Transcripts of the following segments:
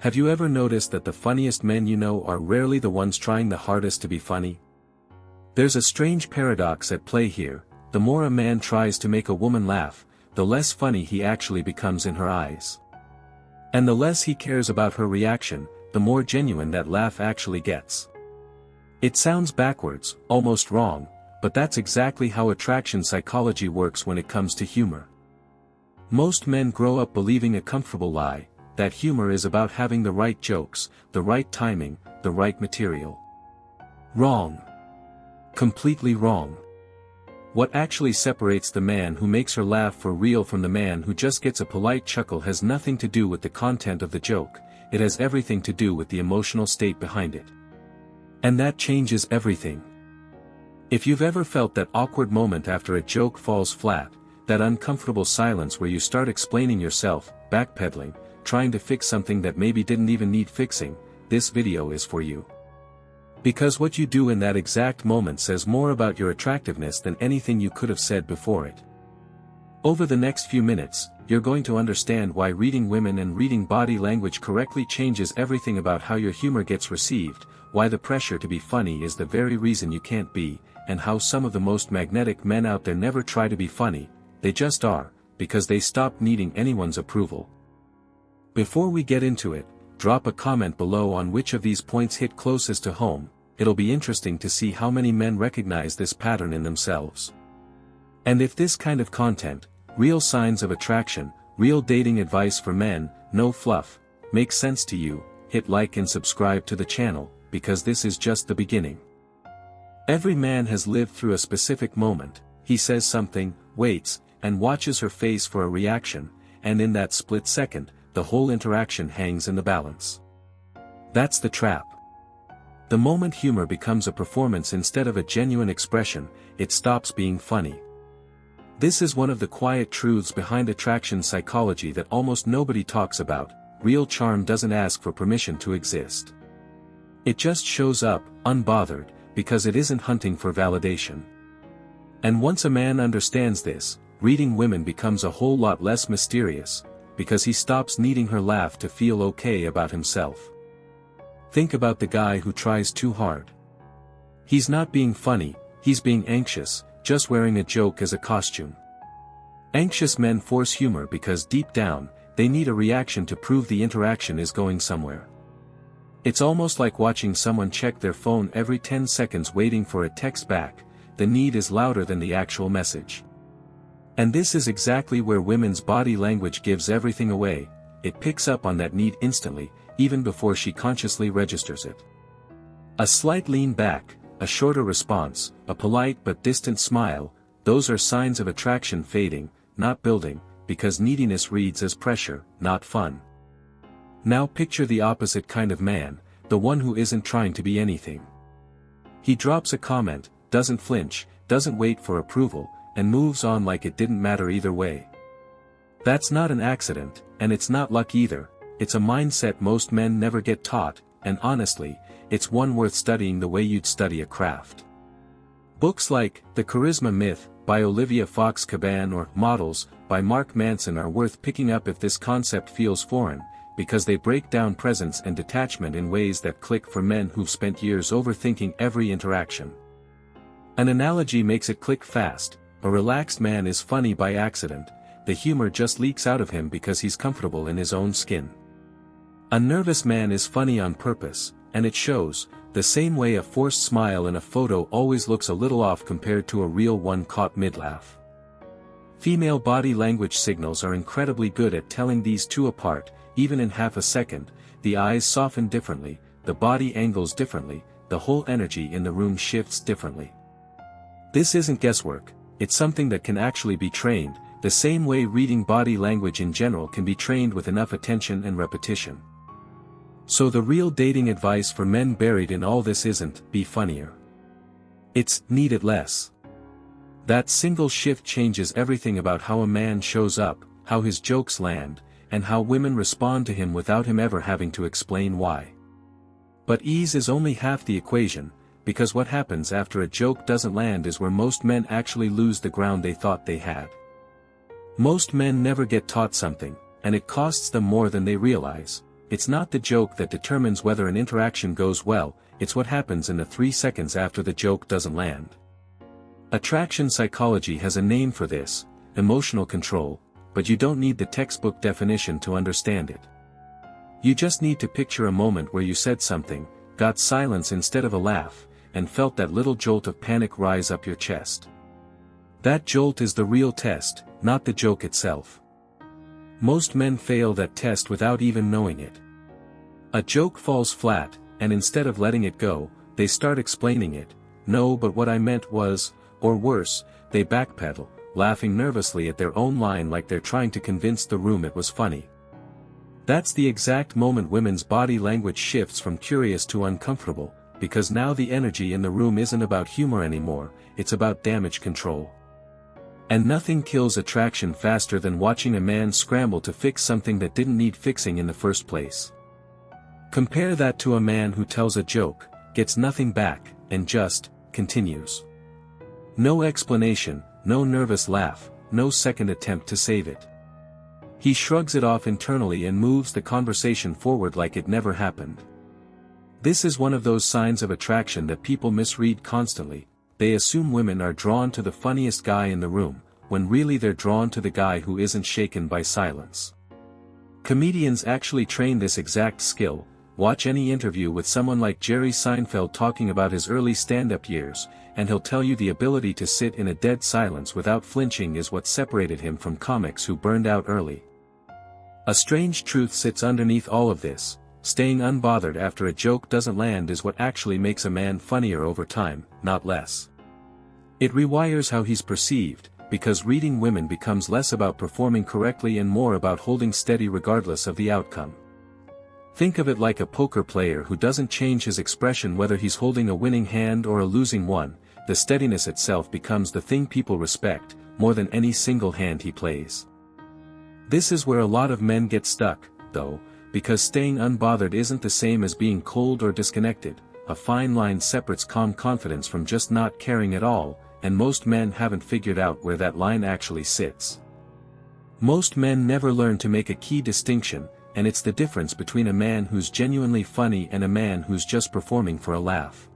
Have you ever noticed that the funniest men you know are rarely the ones trying the hardest to be funny? There's a strange paradox at play here. The more a man tries to make a woman laugh, the less funny he actually becomes in her eyes. And the less he cares about her reaction, the more genuine that laugh actually gets. It sounds backwards, almost wrong, but that's exactly how attraction psychology works when it comes to humor. Most men grow up believing a comfortable lie, that humor is about having the right jokes, the right timing, the right material. Wrong. Completely wrong. What actually separates the man who makes her laugh for real from the man who just gets a polite chuckle has nothing to do with the content of the joke, it has everything to do with the emotional state behind it. And that changes everything. If you've ever felt that awkward moment after a joke falls flat, that uncomfortable silence where you start explaining yourself, backpedaling, trying to fix something that maybe didn't even need fixing, this video is for you. Because what you do in that exact moment says more about your attractiveness than anything you could have said before it. Over the next few minutes, you're going to understand why reading women and reading body language correctly changes everything about how your humor gets received, why the pressure to be funny is the very reason you can't be, and how some of the most magnetic men out there never try to be funny, they just are, because they stopped needing anyone's approval. Before we get into it, drop a comment below on which of these points hit closest to home. It'll be interesting to see how many men recognize this pattern in themselves. And if this kind of content, real signs of attraction, real dating advice for men, no fluff, makes sense to you, hit like and subscribe to the channel, because this is just the beginning. Every man has lived through a specific moment. He says something, waits, and watches her face for a reaction, and in that split second, the whole interaction hangs in the balance. That's the trap. The moment humor becomes a performance instead of a genuine expression, it stops being funny. This is one of the quiet truths behind attraction psychology that almost nobody talks about. Real charm doesn't ask for permission to exist. It just shows up, unbothered, because it isn't hunting for validation. And once a man understands this, reading women becomes a whole lot less mysterious, because he stops needing her laugh to feel okay about himself. Think about the guy who tries too hard. He's not being funny, he's being anxious, just wearing a joke as a costume. Anxious men force humor because deep down, they need a reaction to prove the interaction is going somewhere. It's almost like watching someone check their phone every 10 seconds waiting for a text back. The need is louder than the actual message. And this is exactly where women's body language gives everything away. It picks up on that need instantly, even before she consciously registers it. A slight lean back, a shorter response, a polite but distant smile, those are signs of attraction fading, not building, because neediness reads as pressure, not fun. Now picture the opposite kind of man, the one who isn't trying to be anything. He drops a comment, doesn't flinch, doesn't wait for approval, and moves on like it didn't matter either way. That's not an accident, and it's not luck either. It's a mindset most men never get taught, and honestly, it's one worth studying the way you'd study a craft. Books like The Charisma Myth, by Olivia Fox Caban, or Models, by Mark Manson are worth picking up if this concept feels foreign, because they break down presence and detachment in ways that click for men who've spent years overthinking every interaction. An analogy makes it click fast. A relaxed man is funny by accident, the humor just leaks out of him because he's comfortable in his own skin. A nervous man is funny on purpose, and it shows, the same way a forced smile in a photo always looks a little off compared to a real one caught mid-laugh. Female body language signals are incredibly good at telling these two apart. Even in half a second, the eyes soften differently, the body angles differently, the whole energy in the room shifts differently. This isn't guesswork. It's something that can actually be trained, the same way reading body language in general can be trained with enough attention and repetition. So the real dating advice for men buried in all this isn't, be funnier. It's, need it less. That single shift changes everything about how a man shows up, how his jokes land, and how women respond to him without him ever having to explain why. But ease is only half the equation, because what happens after a joke doesn't land is where most men actually lose the ground they thought they had. Most men never get taught something, and it costs them more than they realize, It's not the joke that determines whether an interaction goes well, it's what happens in the 3 seconds after the joke doesn't land. Attraction psychology has a name for this, emotional control, but you don't need the textbook definition to understand it. You just need to picture a moment where you said something, got silence instead of a laugh, and felt that little jolt of panic rise up your chest. That jolt is the real test, not the joke itself. Most men fail that test without even knowing it. A joke falls flat, and instead of letting it go, they start explaining it. No, but what I meant was, or worse, they backpedal, laughing nervously at their own line like they're trying to convince the room it was funny. That's the exact moment women's body language shifts from curious to uncomfortable, because now the energy in the room isn't about humor anymore, it's about damage control. And nothing kills attraction faster than watching a man scramble to fix something that didn't need fixing in the first place. Compare that to a man who tells a joke, gets nothing back, and just continues. No explanation, no nervous laugh, no second attempt to save it. He shrugs it off internally and moves the conversation forward like it never happened. This is one of those signs of attraction that people misread constantly. They assume women are drawn to the funniest guy in the room, when really they're drawn to the guy who isn't shaken by silence. Comedians actually train this exact skill. Watch any interview with someone like Jerry Seinfeld talking about his early stand-up years, and he'll tell you the ability to sit in a dead silence without flinching is what separated him from comics who burned out early. A strange truth sits underneath all of this. Staying unbothered after a joke doesn't land is what actually makes a man funnier over time, not less. It rewires how he's perceived, because reading women becomes less about performing correctly and more about holding steady regardless of the outcome. Think of it like a poker player who doesn't change his expression whether he's holding a winning hand or a losing one. The steadiness itself becomes the thing people respect, more than any single hand he plays. This is where a lot of men get stuck, though, because staying unbothered isn't the same as being cold or disconnected. A fine line separates calm confidence from just not caring at all, and most men haven't figured out where that line actually sits. Most men never learn to make a key distinction, and it's the difference between a man who's genuinely funny and a man who's just performing for a laugh.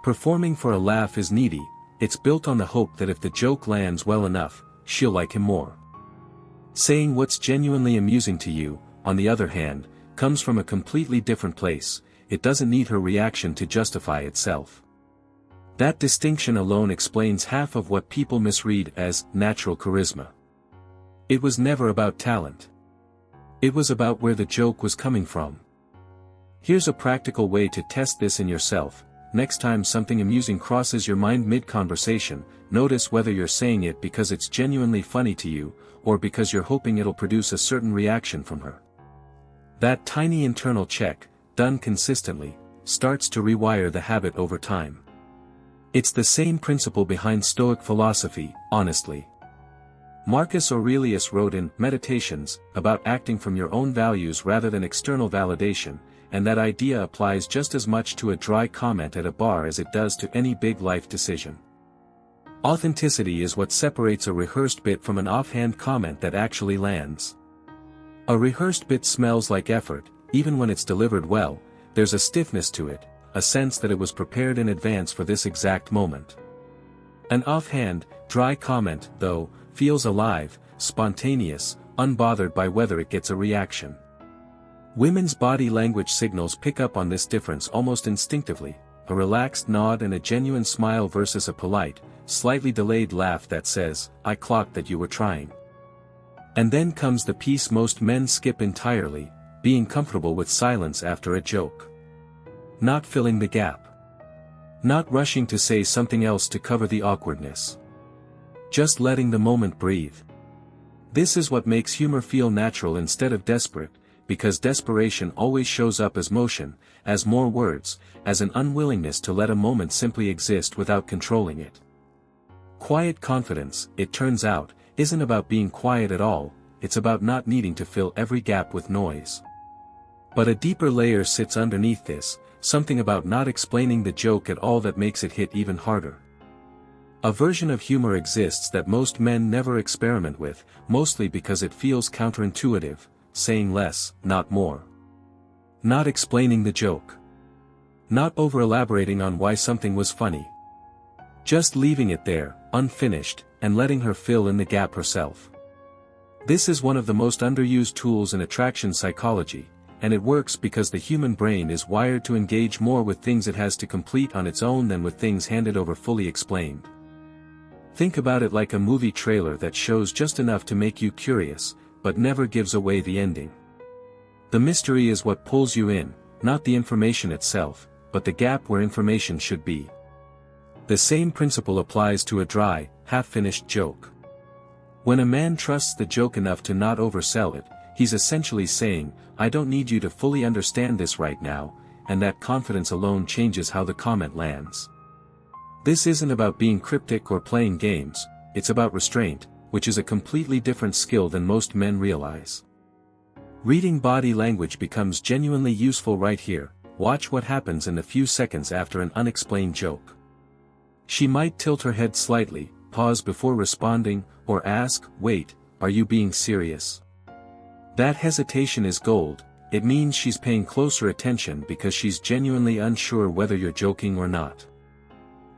Performing for a laugh is needy, it's built on the hope that if the joke lands well enough, she'll like him more. Saying what's genuinely amusing to you, on the other hand, comes from a completely different place. It doesn't need her reaction to justify itself. That distinction alone explains half of what people misread as natural charisma. It was never about talent. It was about where the joke was coming from. Here's a practical way to test this in yourself. Next time something amusing crosses your mind mid-conversation, notice whether you're saying it because it's genuinely funny to you, or because you're hoping it'll produce a certain reaction from her. That tiny internal check, done consistently, starts to rewire the habit over time. It's the same principle behind Stoic philosophy, honestly. Marcus Aurelius wrote in Meditations about acting from your own values rather than external validation, and that idea applies just as much to a dry comment at a bar as it does to any big life decision. Authenticity is what separates a rehearsed bit from an offhand comment that actually lands. A rehearsed bit smells like effort, even when it's delivered well. There's a stiffness to it, a sense that it was prepared in advance for this exact moment. An offhand, dry comment, though, feels alive, spontaneous, unbothered by whether it gets a reaction. Women's body language signals pick up on this difference almost instinctively, a relaxed nod and a genuine smile versus a polite, slightly delayed laugh that says, "I clocked that you were trying." And then comes the piece most men skip entirely, being comfortable with silence after a joke. Not filling the gap. Not rushing to say something else to cover the awkwardness. Just letting the moment breathe. This is what makes humor feel natural instead of desperate, because desperation always shows up as motion, as more words, as an unwillingness to let a moment simply exist without controlling it. Quiet confidence, it turns out, isn't about being quiet at all, it's about not needing to fill every gap with noise. But a deeper layer sits underneath this, something about not explaining the joke at all that makes it hit even harder. A version of humor exists that most men never experiment with, mostly because it feels counterintuitive, saying less, not more. Not explaining the joke. Not over-elaborating on why something was funny. Just leaving it there, unfinished, and letting her fill in the gap herself. This is one of the most underused tools in attraction psychology, and it works because the human brain is wired to engage more with things it has to complete on its own than with things handed over fully explained. Think about it like a movie trailer that shows just enough to make you curious, but never gives away the ending. The mystery is what pulls you in, not the information itself, but the gap where information should be. The same principle applies to a dry, half-finished joke. When a man trusts the joke enough to not oversell it, he's essentially saying, "I don't need you to fully understand this right now," and that confidence alone changes how the comment lands. This isn't about being cryptic or playing games, it's about restraint, which is a completely different skill than most men realize. Reading body language becomes genuinely useful right here. Watch what happens in the few seconds after an unexplained joke. She might tilt her head slightly, pause before responding, or ask, "Wait, are you being serious?" That hesitation is gold. It means she's paying closer attention because she's genuinely unsure whether you're joking or not.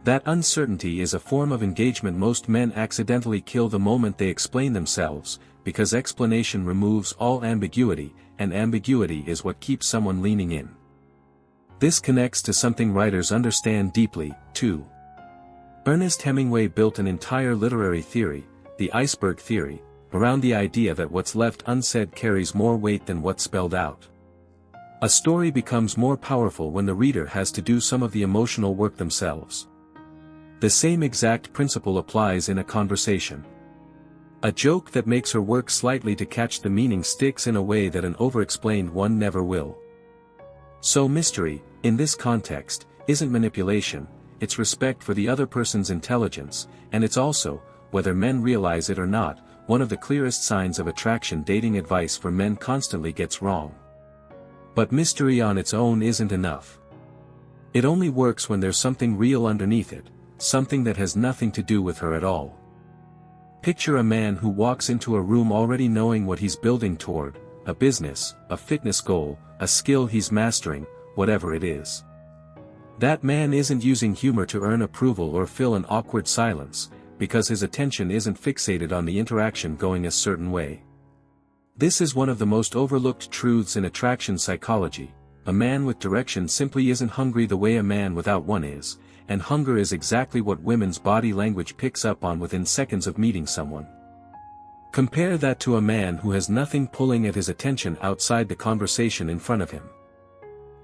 That uncertainty is a form of engagement most men accidentally kill the moment they explain themselves, because explanation removes all ambiguity, and ambiguity is what keeps someone leaning in. This connects to something writers understand deeply, too. Ernest Hemingway built an entire literary theory, the iceberg theory, around the idea that what's left unsaid carries more weight than what's spelled out. A story becomes more powerful when the reader has to do some of the emotional work themselves. The same exact principle applies in a conversation. A joke that makes her work slightly to catch the meaning sticks in a way that an over-explained one never will. So mystery, in this context, isn't manipulation, it's respect for the other person's intelligence, and it's also, whether men realize it or not, one of the clearest signs of attraction dating advice for men constantly gets wrong. But mystery on its own isn't enough. It only works when there's something real underneath it, something that has nothing to do with her at all. Picture a man who walks into a room already knowing what he's building toward, a business, a fitness goal, a skill he's mastering, whatever it is. That man isn't using humor to earn approval or fill an awkward silence, because his attention isn't fixated on the interaction going a certain way. This is one of the most overlooked truths in attraction psychology. A man with direction simply isn't hungry the way a man without one is, and hunger is exactly what women's body language picks up on within seconds of meeting someone. Compare that to a man who has nothing pulling at his attention outside the conversation in front of him.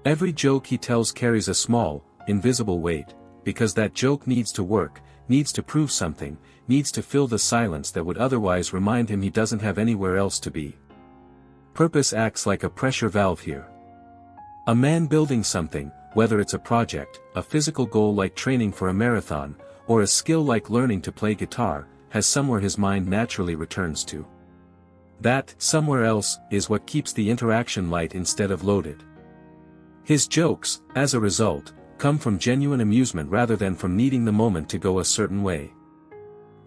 Every joke he tells carries a small, invisible weight, because that joke needs to work, needs to prove something, needs to fill the silence that would otherwise remind him he doesn't have anywhere else to be. Purpose acts like a pressure valve here. A man building something, whether it's a project, a physical goal like training for a marathon, or a skill like learning to play guitar, has somewhere his mind naturally returns to. That somewhere else is what keeps the interaction light instead of loaded. His jokes, as a result, come from genuine amusement rather than from needing the moment to go a certain way.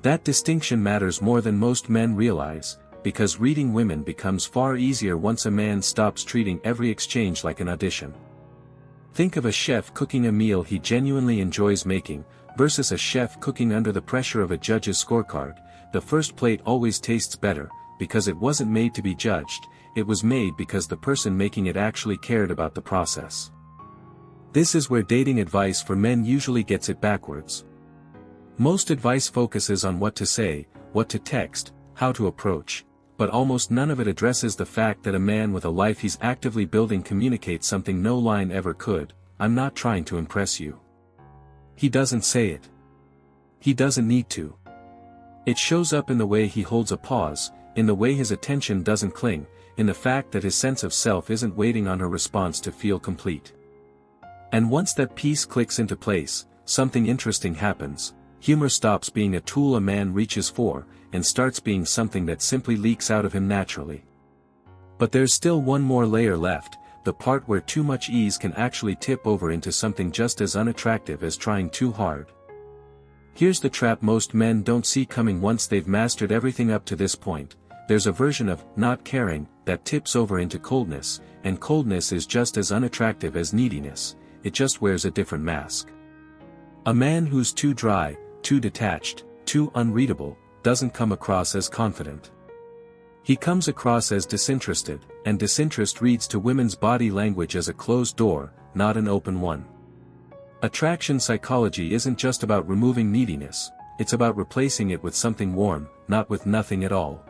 That distinction matters more than most men realize, because reading women becomes far easier once a man stops treating every exchange like an audition. Think of a chef cooking a meal he genuinely enjoys making, versus a chef cooking under the pressure of a judge's scorecard. The first plate always tastes better, because it wasn't made to be judged, it was made because the person making it actually cared about the process. This is where dating advice for men usually gets it backwards. Most advice focuses on what to say, what to text, how to approach, but almost none of it addresses the fact that a man with a life he's actively building communicates something no line ever could: "I'm not trying to impress you." He doesn't say it. He doesn't need to. It shows up in the way he holds a pause, in the way his attention doesn't cling, in the fact that his sense of self isn't waiting on her response to feel complete. And once that piece clicks into place, something interesting happens. Humor stops being a tool a man reaches for, and starts being something that simply leaks out of him naturally. But there's still one more layer left, the part where too much ease can actually tip over into something just as unattractive as trying too hard. Here's the trap most men don't see coming once they've mastered everything up to this point: there's a version of not caring that tips over into coldness, and coldness is just as unattractive as neediness, it just wears a different mask. A man who's too dry, too detached, too unreadable, doesn't come across as confident. He comes across as disinterested, and disinterest reads to women's body language as a closed door, not an open one. Attraction psychology isn't just about removing neediness, it's about replacing it with something warm, not with nothing at all.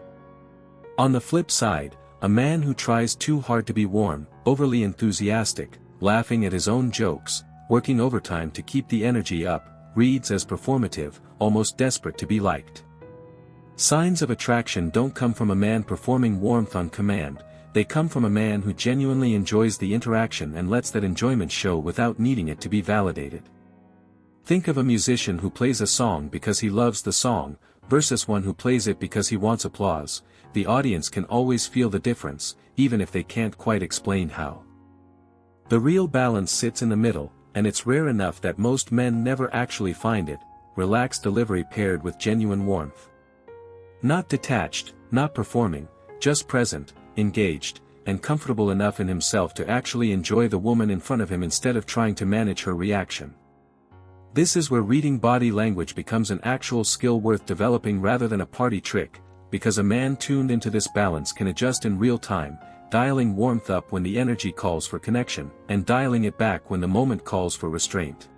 On the flip side, a man who tries too hard to be warm, overly enthusiastic, laughing at his own jokes, working overtime to keep the energy up, reads as performative, almost desperate to be liked. Signs of attraction don't come from a man performing warmth on command, they come from a man who genuinely enjoys the interaction and lets that enjoyment show without needing it to be validated. Think of a musician who plays a song because he loves the song, versus one who plays it because he wants applause. The audience can always feel the difference, even if they can't quite explain how. The real balance sits in the middle, and it's rare enough that most men never actually find it: relaxed delivery paired with genuine warmth. Not detached, not performing, just present, engaged, and comfortable enough in himself to actually enjoy the woman in front of him instead of trying to manage her reaction. This is where reading body language becomes an actual skill worth developing rather than a party trick, because a man tuned into this balance can adjust in real time, dialing warmth up when the energy calls for connection, and dialing it back when the moment calls for restraint.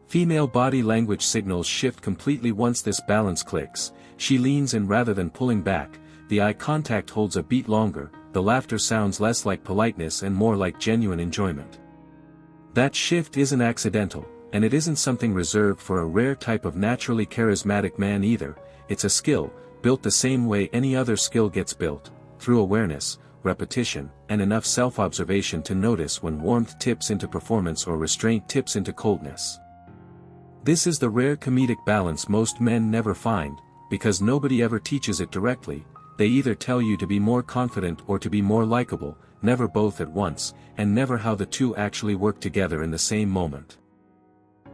Female body language signals shift completely once this balance clicks. She leans in rather than pulling back, the eye contact holds a beat longer, the laughter sounds less like politeness and more like genuine enjoyment. That shift isn't accidental, and it isn't something reserved for a rare type of naturally charismatic man either. It's a skill, built the same way any other skill gets built, through awareness, repetition, and enough self-observation to notice when warmth tips into performance or restraint tips into coldness. This is the rare comedic balance most men never find, because nobody ever teaches it directly. They either tell you to be more confident or to be more likable, never both at once, and never how the two actually work together in the same moment.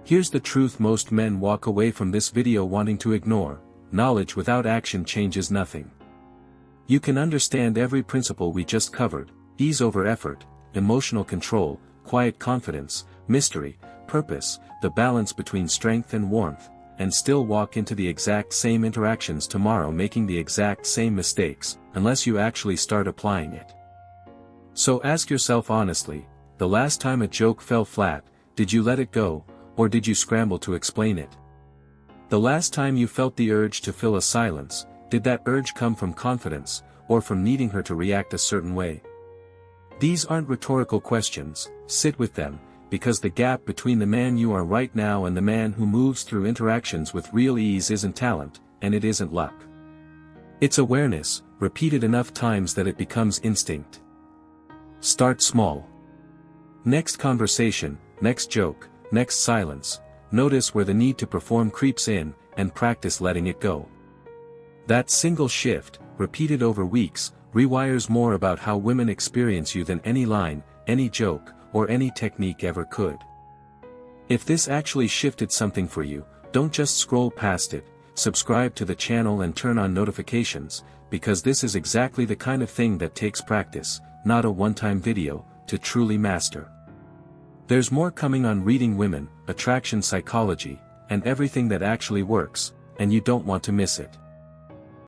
Here's the truth most men walk away from this video wanting to ignore: knowledge without action changes nothing. You can understand every principle we just covered: ease over effort, emotional control, quiet confidence, mystery, purpose, the balance between strength and warmth, and still walk into the exact same interactions tomorrow making the exact same mistakes, unless you actually start applying it. So ask yourself honestly, the last time a joke fell flat, did you let it go, or did you scramble to explain it? The last time you felt the urge to fill a silence, did that urge come from confidence, or from needing her to react a certain way? These aren't rhetorical questions, sit with them, because the gap between the man you are right now and the man who moves through interactions with real ease isn't talent, and it isn't luck. It's awareness, repeated enough times that it becomes instinct. Start small. Next conversation, next joke, next silence, notice where the need to perform creeps in, and practice letting it go. That single shift, repeated over weeks, rewires more about how women experience you than any line, any joke, or any technique ever could. If this actually shifted something for you, don't just scroll past it, subscribe to the channel and turn on notifications, because this is exactly the kind of thing that takes practice, not a one-time video, to truly master. There's more coming on reading women, attraction psychology, and everything that actually works, and you don't want to miss it.